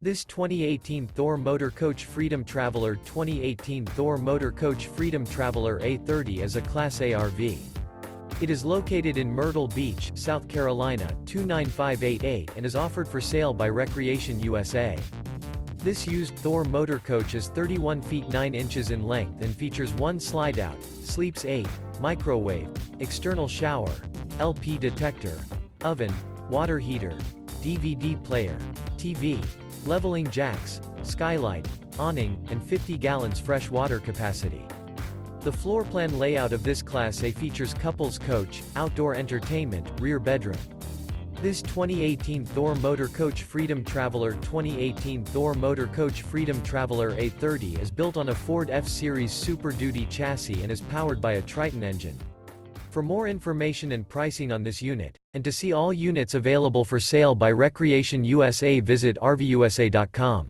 This 2018 Thor Motor Coach Freedom Traveler 2018 Thor Motor Coach Freedom Traveler A30 is a Class A RV. It is located in Myrtle Beach, South Carolina, 29588 and is offered for sale by Recreation USA. This used Thor motor coach is 31 feet 9 inches in length and features one slide-out, sleeps 8, microwave, external shower, LP detector, oven, water heater, DVD player, TV, leveling jacks, skylight, awning, and 50 gallons fresh water capacity. The floor plan layout of this Class A features couples coach, outdoor entertainment, rear bedroom. This 2018 Thor Motor Coach Freedom Traveler 2018 Thor Motor Coach Freedom Traveler A30 is built on a Ford F-Series Super Duty chassis and is powered by a Triton engine. For more information and pricing on this unit, and to see all units available for sale by Recreation USA, visit RVUSA.com.